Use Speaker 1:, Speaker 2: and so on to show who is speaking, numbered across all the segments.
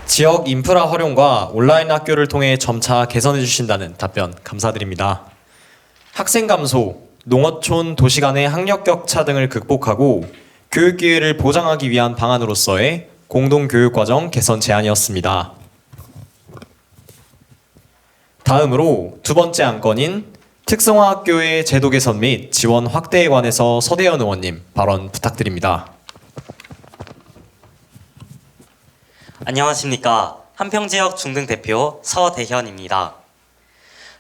Speaker 1: 지역 인프라 활용과 온라인 학교를 통해 점차 개선해 주신다는 답변 감사드립니다. 학생 감소, 농어촌 도시 간의 학력 격차 등을 극복하고 교육 기회를 보장하기 위한 방안으로서의 공동교육과정 개선 제안이었습니다. 다음으로 두 번째 안건인 특성화 학교의 제도 개선 및 지원 확대에 관해서 서대현 의원님 발언 부탁드립니다.
Speaker 2: 안녕하십니까. 한평지역 중등 대표 서대현입니다.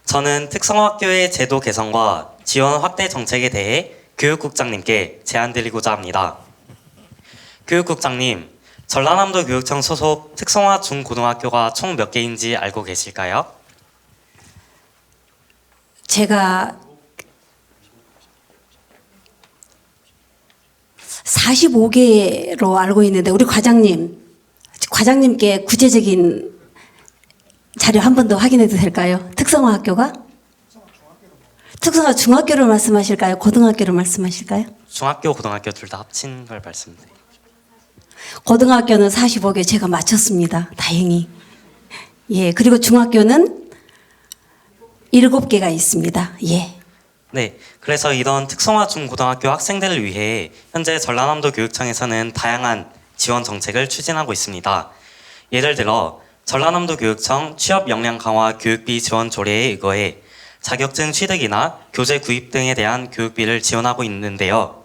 Speaker 2: 저는 특성화학교의 제도 개선과 지원 확대 정책에 대해 교육국장님께 제안드리고자 합니다. 교육국장님, 전라남도 교육청 소속 특성화 중고등학교가 총 몇 개인지 알고 계실까요?
Speaker 3: 제가 45개로 알고 있는데 우리 과장님께 구체적인 자료 한 번 더 확인해도 될까요? 특성화 학교가? 특성화 중학교를 말씀하실까요? 고등학교를 말씀하실까요?
Speaker 2: 중학교, 고등학교 둘 다 합친 걸 말씀드려요.
Speaker 3: 고등학교는 45개 제가 맞췄습니다. 다행히. 예, 그리고 중학교는 7개가 있습니다. 예.
Speaker 2: 네, 그래서 이런 특성화 중고등학교 학생들을 위해 현재 전라남도 교육청에서는 다양한 지원 정책을 추진하고 있습니다. 예를 들어 전라남도 교육청 취업 역량 강화 교육비 지원 조례에 의거해 자격증 취득이나 교재 구입 등에 대한 교육비를 지원하고 있는데요.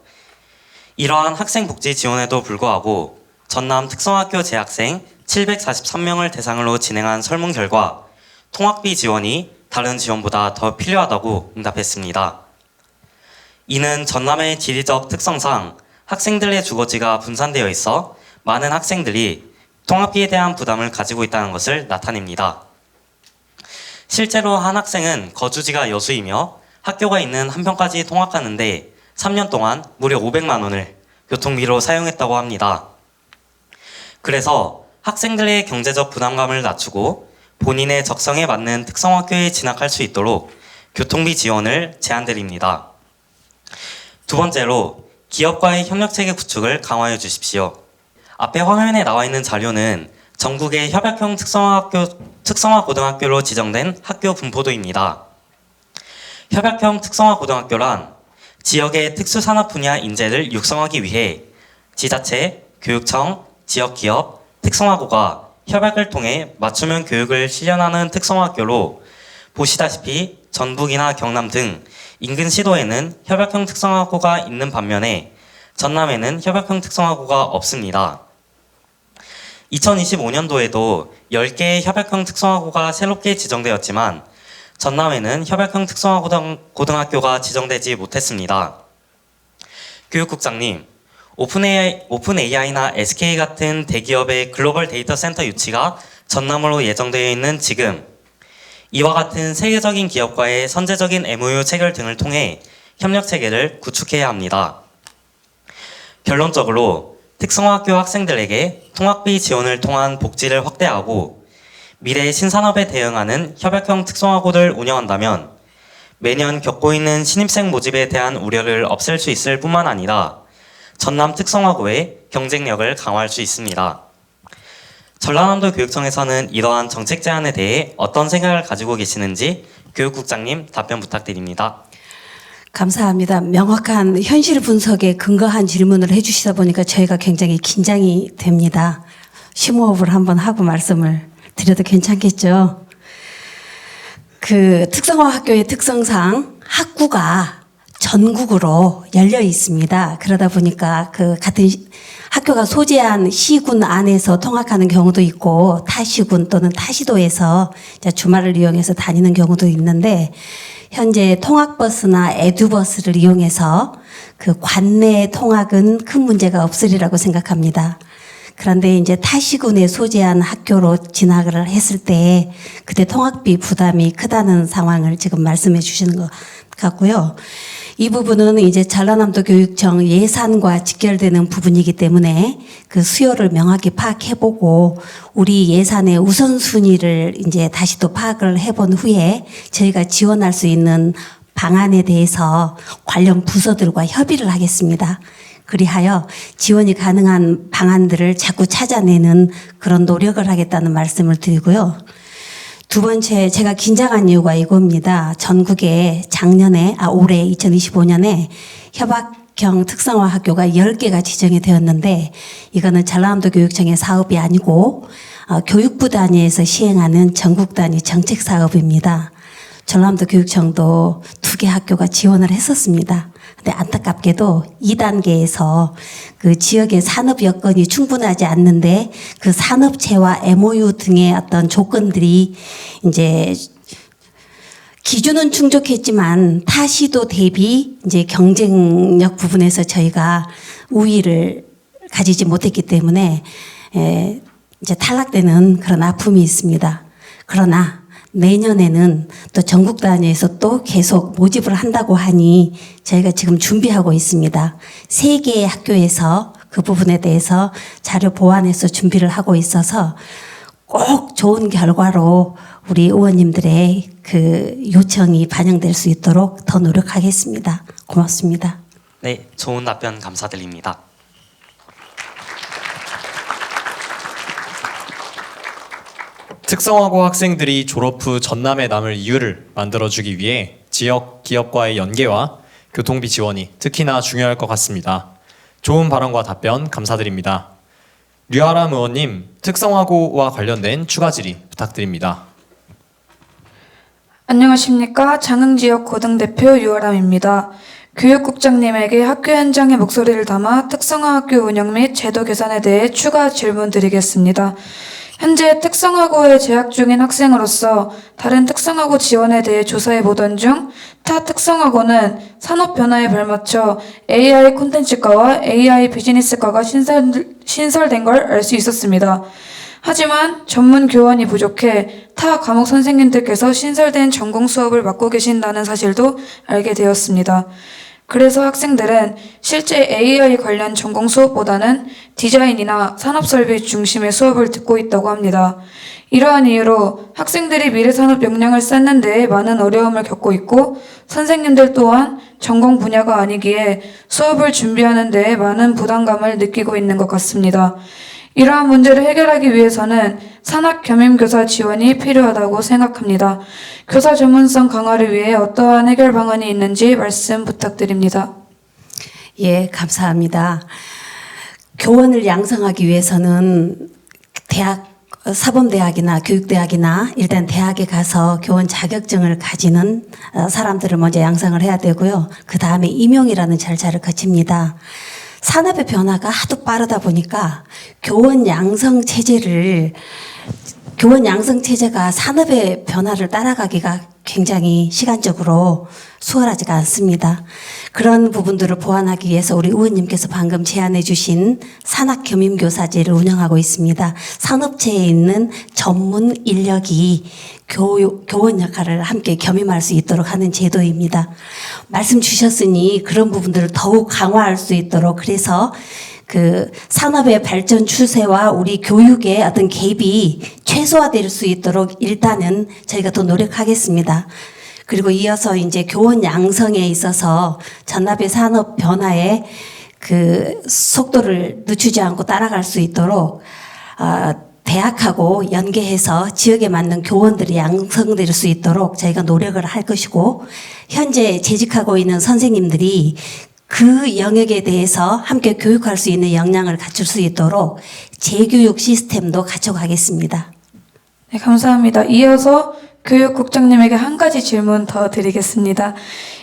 Speaker 2: 이러한 학생 복지 지원에도 불구하고 전남 특성학교 재학생 743명을 대상으로 진행한 설문 결과 통학비 지원이 다른 지원보다 더 필요하다고 응답했습니다. 이는 전남의 지리적 특성상 학생들의 주거지가 분산되어 있어 많은 학생들이 통학비에 대한 부담을 가지고 있다는 것을 나타냅니다. 실제로 한 학생은 거주지가 여수이며 학교가 있는 한평까지 통학하는데 3년 동안 무려 500만 원을 교통비로 사용했다고 합니다. 그래서 학생들의 경제적 부담감을 낮추고 본인의 적성에 맞는 특성학교에 진학할 수 있도록 교통비 지원을 제안드립니다. 두 번째로 기업과의 협력체계 구축을 강화해 주십시오. 앞에 화면에 나와 있는 자료는 전국의 협약형 특성화 고등학교로 지정된 학교 분포도입니다. 협약형 특성화 고등학교란 지역의 특수산업 분야 인재를 육성하기 위해 지자체, 교육청, 지역기업, 특성화고가 협약을 통해 맞춤형 교육을 실현하는 특성화학교로 보시다시피 전북이나 경남 등 인근 시도에는 협약형 특성화고가 있는 반면에 전남에는 협약형 특성화고가 없습니다. 2025년도에도 10개의 협약형 특성화고가 새롭게 지정되었지만 전남에는 협약형 특성화 고등학교가 지정되지 못했습니다. 교육국장님, 오픈AI나 SK 같은 대기업의 글로벌 데이터 센터 유치가 전남으로 예정되어 있는 지금 이와 같은 세계적인 기업과의 선제적인 MOU 체결 등을 통해 협력 체계를 구축해야 합니다. 결론적으로 특성화학교 학생들에게 통학비 지원을 통한 복지를 확대하고 미래의 신산업에 대응하는 협약형 특성화고를 운영한다면 매년 겪고 있는 신입생 모집에 대한 우려를 없앨 수 있을 뿐만 아니라 전남 특성화고의 경쟁력을 강화할 수 있습니다. 전라남도 교육청에서는 이러한 정책 제안에 대해 어떤 생각을 가지고 계시는지 교육국장님 답변 부탁드립니다.
Speaker 3: 감사합니다. 명확한 현실 분석에 근거한 질문을 해주시다 보니까 저희가 굉장히 긴장이 됩니다. 심호흡을 한번 하고 말씀을 드려도 괜찮겠죠? 그 특성화 학교의 특성상 학구가 전국으로 열려 있습니다. 그러다 보니까 그 같은 학교가 소재한 시군 안에서 통학하는 경우도 있고 타시군 또는 타시도에서 주말을 이용해서 다니는 경우도 있는데 현재 통학버스나 에듀버스를 이용해서 그 관내 통학은 큰 문제가 없으리라고 생각합니다. 그런데 이제 타시군에 소재한 학교로 진학을 했을 때 그때 통학비 부담이 크다는 상황을 지금 말씀해 주시는 것 같고요. 이 부분은 이제 전라남도 교육청 예산과 직결되는 부분이기 때문에 그 수요를 명확히 파악해보고 우리 예산의 우선순위를 이제 다시 또 파악을 해본 후에 저희가 지원할 수 있는 방안에 대해서 관련 부서들과 협의를 하겠습니다. 그리하여 지원이 가능한 방안들을 자꾸 찾아내는 그런 노력을 하겠다는 말씀을 드리고요. 두 번째, 제가 긴장한 이유가 이겁니다. 전국에 올해 2025년에 협학형 특성화 학교가 10개가 지정이 되었는데 이거는 전라남도 교육청의 사업이 아니고 교육부 단위에서 시행하는 전국 단위 정책 사업입니다. 전라남도 교육청도 2개 학교가 지원을 했었습니다. 근데 안타깝게도 2단계에서 그 지역의 산업 여건이 충분하지 않는데 그 산업체와 MOU 등의 어떤 조건들이 이제 기준은 충족했지만 타시도 대비 이제 경쟁력 부분에서 저희가 우위를 가지지 못했기 때문에 이제 탈락되는 그런 아픔이 있습니다. 그러나 내년에는 또 전국 단위에서 또 계속 모집을 한다고 하니 저희가 지금 준비하고 있습니다. 3개의 학교에서 그 부분에 대해서 자료 보완해서 준비를 하고 있어서 꼭 좋은 결과로 우리 의원님들의 그 요청이 반영될 수 있도록 더 노력하겠습니다. 고맙습니다.
Speaker 2: 네, 좋은 답변 감사드립니다.
Speaker 1: 특성화고 학생들이 졸업 후 전남에 남을 이유를 만들어주기 위해 지역 기업과의 연계와 교통비 지원이 특히나 중요할 것 같습니다. 좋은 발언과 답변 감사드립니다. 류아람 의원님, 특성화고와 관련된 추가 질의 부탁드립니다.
Speaker 4: 안녕하십니까. 장흥지역 고등대표 유아람입니다. 교육국장님에게 학교 현장의 목소리를 담아 특성화 학교 운영 및 제도 개선에 대해 추가 질문 드리겠습니다. 현재 특성화고에 재학 중인 학생으로서 다른 특성화고 지원에 대해 조사해 보던 중 타 특성화고는 산업 변화에 발맞춰 AI 콘텐츠과와 AI 비즈니스과가 신설된 걸 알 수 있었습니다. 하지만 전문 교원이 부족해 타 과목 선생님들께서 신설된 전공 수업을 맡고 계신다는 사실도 알게 되었습니다. 그래서 학생들은 실제 AI 관련 전공 수업보다는 디자인이나 산업 설비 중심의 수업을 듣고 있다고 합니다. 이러한 이유로 학생들이 미래산업 역량을 쌓는 데에 많은 어려움을 겪고 있고 선생님들 또한 전공 분야가 아니기에 수업을 준비하는 데에 많은 부담감을 느끼고 있는 것 같습니다. 이러한 문제를 해결하기 위해서는 산학 겸임교사 지원이 필요하다고 생각합니다. 교사 전문성 강화를 위해 어떠한 해결 방안이 있는지 말씀 부탁드립니다.
Speaker 3: 예, 감사합니다. 교원을 양성하기 위해서는 사범대학이나 교육대학이나 일단 대학에 가서 교원 자격증을 가지는 사람들을 먼저 양성을 해야 되고요. 그 다음에 임용이라는 절차를 거칩니다. 산업의 변화가 하도 빠르다 보니까 교원 양성 체제가 산업의 변화를 따라가기가 굉장히 시간적으로 수월하지가 않습니다. 그런 부분들을 보완하기 위해서 우리 의원님께서 방금 제안해 주신 산학 겸임교사제를 운영하고 있습니다. 산업체에 있는 전문 인력이 교원 역할을 함께 겸임할 수 있도록 하는 제도입니다. 말씀 주셨으니 그런 부분들을 더욱 강화할 수 있도록 그래서 그 산업의 발전 추세와 우리 교육의 어떤 갭이 최소화될 수 있도록 일단은 저희가 더 노력하겠습니다. 그리고 이어서 이제 교원 양성에 있어서 전남의 산업 변화에 그 속도를 늦추지 않고 따라갈 수 있도록 대학하고 연계해서 지역에 맞는 교원들이 양성될 수 있도록 저희가 노력을 할 것이고 현재 재직하고 있는 선생님들이 그 영역에 대해서 함께 교육할 수 있는 역량을 갖출 수 있도록 재교육 시스템도 갖춰가겠습니다.
Speaker 4: 네, 감사합니다. 이어서 교육국장님에게 한 가지 질문 더 드리겠습니다.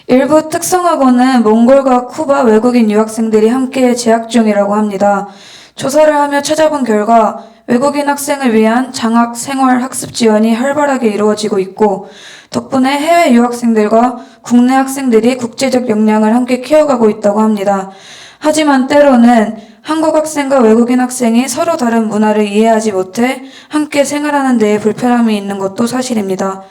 Speaker 4: 일부 특성화고는 몽골과 쿠바 외국인 유학생들이 함께 재학 중이라고 합니다. 조사를 하며 찾아본 결과 외국인 학생을 위한 장학 생활 학습 지원이 활발하게 이루어지고 있고 덕분에 해외 유학생들과 국내 학생들이 국제적 역량을 함께 키워가고 있다고 합니다. 하지만 때로는 한국 학생과 외국인 학생이 서로 다른 문화를 이해하지 못해 함께 생활하는 데에 불편함이 있는 것도 사실입니다.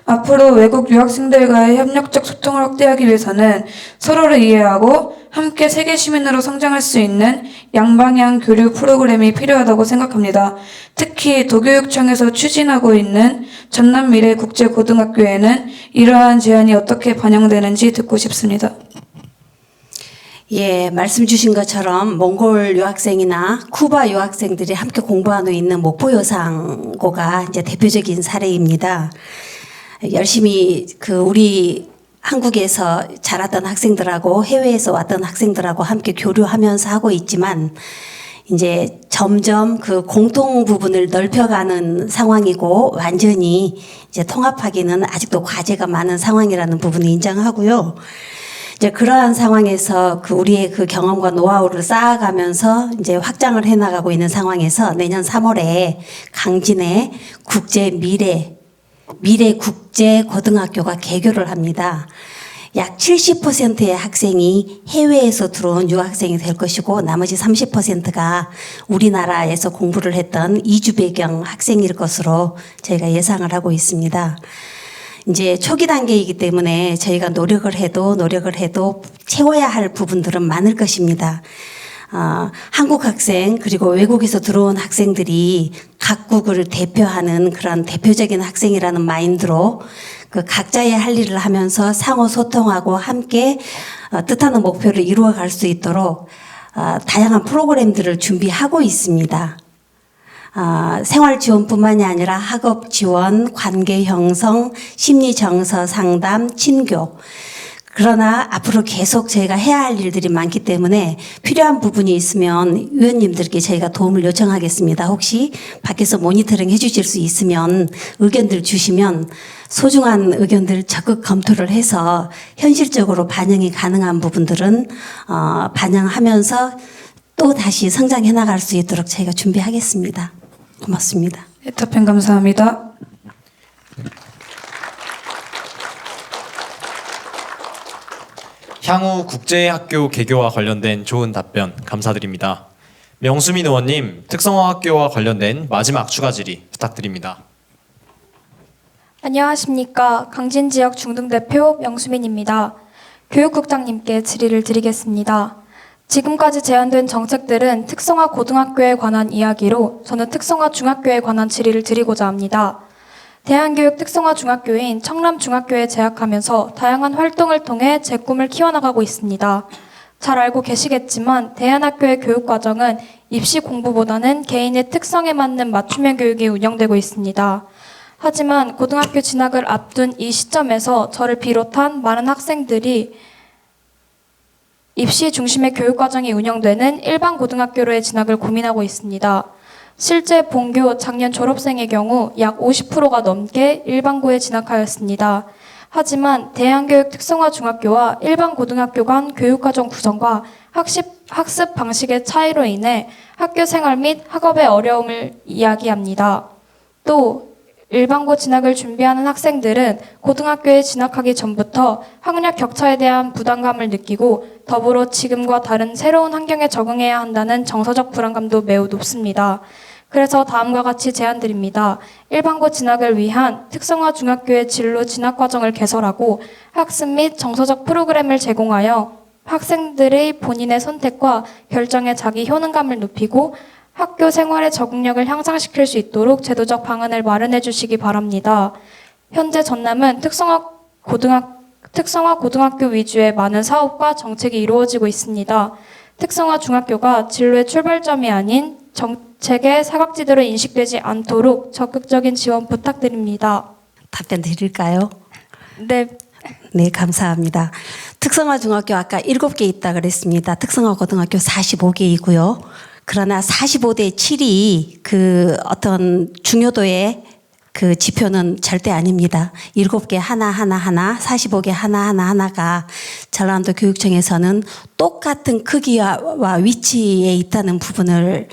Speaker 4: 앞으로 외국 유학생들과의 협력적 소통을 확대하기 위해서는 서로를 이해하고 함께 세계 시민으로 성장할 수 있는 양방향 교류 프로그램이 필요하다고 생각합니다. 특히 도교육청에서 추진하고 있는 전남미래국제고등학교에는 이러한 제안이 어떻게 반영되는지 듣고 싶습니다.
Speaker 3: 예, 말씀 주신 것처럼 몽골 유학생이나 쿠바 유학생들이 함께 공부하고 있는 목포여상고가 이제 대표적인 사례입니다. 열심히 우리 한국에서 자랐던 학생들하고 해외에서 왔던 학생들하고 함께 교류하면서 하고 있지만 이제 점점 그 공통 부분을 넓혀가는 상황이고 완전히 이제 통합하기는 아직도 과제가 많은 상황이라는 부분을 인정하고요. 이제 그러한 상황에서 우리의 경험과 노하우를 쌓아가면서 이제 확장을 해나가고 있는 상황에서 내년 3월에 강진에 미래국제고등학교가 개교를 합니다. 약 70%의 학생이 해외에서 들어온 유학생이 될 것이고 나머지 30%가 우리나라에서 공부를 했던 이주 배경 학생일 것으로 저희가 예상을 하고 있습니다. 이제 초기 단계이기 때문에 저희가 노력을 해도 채워야 할 부분들은 많을 것입니다. 한국 학생 그리고 외국에서 들어온 학생들이 각국을 대표하는 그런 대표적인 학생이라는 마인드로 각자의 할 일을 하면서 상호 소통하고 함께 뜻하는 목표를 이루어갈 수 있도록 다양한 프로그램들을 준비하고 있습니다. 생활 지원뿐만이 아니라 학업 지원, 관계 형성, 심리 정서 상담, 친교. 그러나 앞으로 계속 저희가 해야 할 일들이 많기 때문에 필요한 부분이 있으면 위원님들께 저희가 도움을 요청하겠습니다. 혹시 밖에서 모니터링 해주실 수 있으면 의견들 주시면 소중한 의견들 적극 검토를 해서 현실적으로 반영이 가능한 부분들은 반영하면서 또 다시 성장해 나갈 수 있도록 저희가 준비하겠습니다. 고맙습니다.
Speaker 4: 네, 답변 감사합니다.
Speaker 1: 향후 국제학교 개교와 관련된 좋은 답변 감사드립니다. 명수민 의원님, 특성화학교와 관련된 마지막 추가 질의 부탁드립니다.
Speaker 5: 안녕하십니까. 강진지역 중등대표 명수민입니다. 교육국장님께 질의를 드리겠습니다. 지금까지 제안된 정책들은 특성화 고등학교에 관한 이야기로 저는 특성화 중학교에 관한 질의를 드리고자 합니다. 대한교육 특성화 중학교인 청남중학교에 재학하면서 다양한 활동을 통해 제 꿈을 키워나가고 있습니다. 잘 알고 계시겠지만 대한학교의 교육과정은 입시 공부보다는 개인의 특성에 맞는 맞춤형 교육이 운영되고 있습니다. 하지만 고등학교 진학을 앞둔 이 시점에서 저를 비롯한 많은 학생들이 입시 중심의 교육과정이 운영되는 일반 고등학교로의 진학을 고민하고 있습니다. 실제 본교 작년 졸업생의 경우 약 50%가 넘게 일반고에 진학하였습니다. 하지만 대한교육 특성화 중학교와 일반 고등학교 간 교육과정 구성과 학습 방식의 차이로 인해 학교 생활 및 학업의 어려움을 이야기합니다. 또 일반고 진학을 준비하는 학생들은 고등학교에 진학하기 전부터 학력 격차에 대한 부담감을 느끼고 더불어 지금과 다른 새로운 환경에 적응해야 한다는 정서적 불안감도 매우 높습니다. 그래서 다음과 같이 제안드립니다. 일반고 진학을 위한 특성화 중학교의 진로 진학 과정을 개설하고 학습 및 정서적 프로그램을 제공하여 학생들의 본인의 선택과 결정에 자기 효능감을 높이고 학교 생활의 적응력을 향상시킬 수 있도록 제도적 방안을 마련해 주시기 바랍니다. 현재 전남은 특성화 고등학교 위주의 많은 사업과 정책이 이루어지고 있습니다. 특성화 중학교가 진로의 출발점이 아닌 정책의 사각지대로 인식되지 않도록 적극적인 지원 부탁드립니다.
Speaker 3: 답변 드릴까요?
Speaker 5: 네.
Speaker 3: 네, 감사합니다. 특성화 중학교 아까 7개 있다 그랬습니다. 특성화 고등학교 45개이고요. 그러나 45대 7이 어떤 중요도의 지표는 절대 아닙니다. 7개 하나, 45개 하나가 전라남도 교육청에서는 똑같은 크기와 위치에 있다는 부분을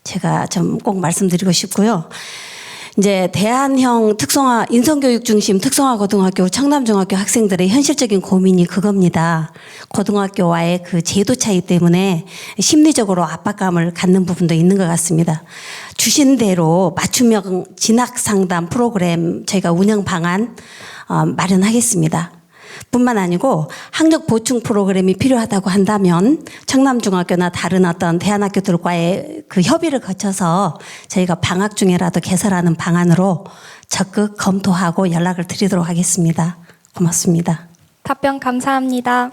Speaker 3: 제가 좀 꼭 말씀드리고 싶고요. 이제 대안형 특성화 인성교육 중심 특성화 고등학교 청남중학교 학생들의 현실적인 고민이 그겁니다. 고등학교와의 그 제도 차이 때문에 심리적으로 압박감을 갖는 부분도 있는 것 같습니다. 주신 대로 맞춤형 진학 상담 프로그램 저희가 운영 방안 마련하겠습니다. 뿐만 아니고 학력 보충 프로그램이 필요하다고 한다면 청남중학교나 다른 어떤 대안학교들과의 그 협의를 거쳐서 저희가 방학 중에라도 개설하는 방안으로 적극 검토하고 연락을 드리도록 하겠습니다. 고맙습니다.
Speaker 5: 답변 감사합니다.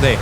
Speaker 1: 네,